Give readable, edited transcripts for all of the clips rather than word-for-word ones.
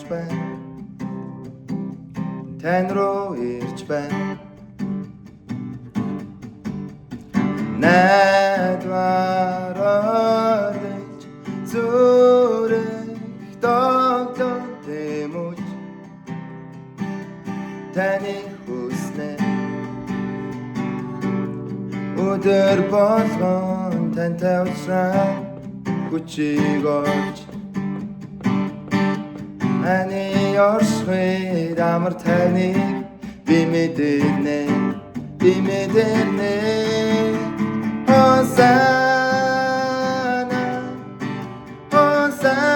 ирж байна. Тань руу ирж байна. Найдвар орлож зүрх тогтон тэмүж таны хүснэ өдөр болгон тантай уулзраа хүчийг олж ани оршихуйд амар тайвныг би мэдэрнэ Hosanna, Hosanna,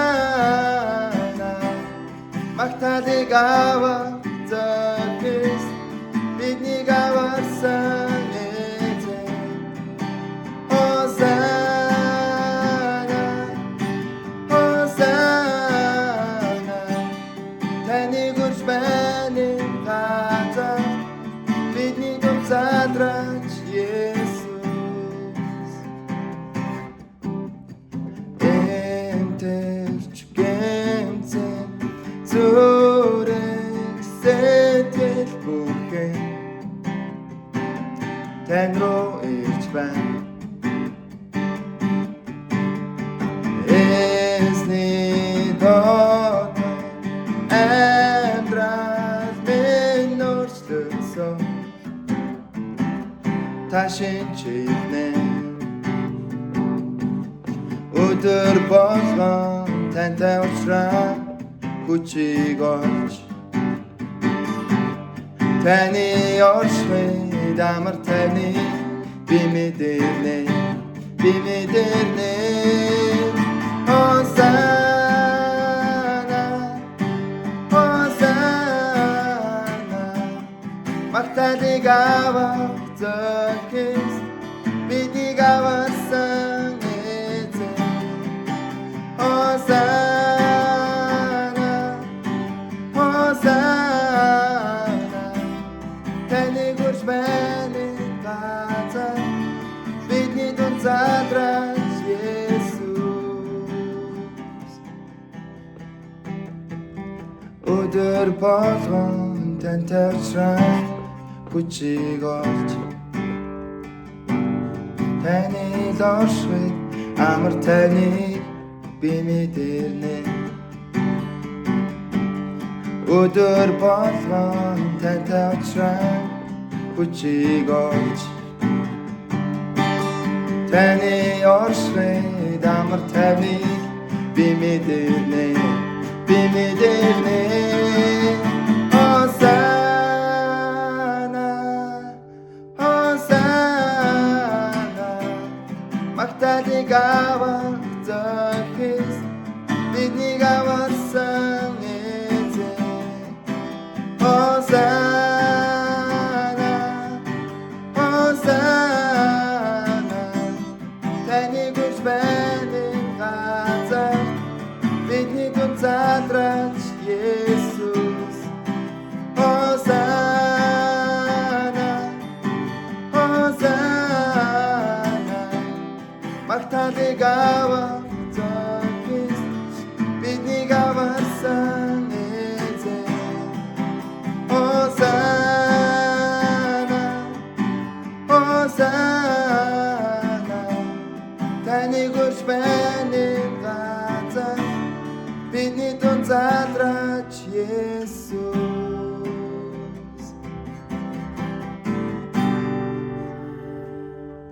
magtalig авах Christ, биднийг аварсан эзэн. Hosanna, Hosanna, таны гүрж байна газар, бидний дунд задраач Есүс. Зүрх сэтгэл бүхэн тань руу ирж байна. Эзний дот амьдрал минь өөрчлөсөн та шинжлэнэ өдөр болгон тантай уулзраа хүчийг олж таны оршихуйд амар тайвныг би мэдэрнэ Hosanna, Hosanna, magtalig авах Christ, биднийг аварсан эзэн. Hosanna, Hosanna, таны гүрж байна газар, бидний дунд задраач Есүс. Өдөр болгон тантай уулзраа хүчийг олж таны оршихуйд амар тайвныг би мэдэрнэ өдөр болгон тантай уулзраа хүчийг олж таны оршихуйд амар тайвныг би мэдэрнэ Hosanna, Hosanna, magtalig авах Christ, биднийг аварсан эзэн. Hosanna, Hosanna, таны гүрж байна газар, бидний дунд задраач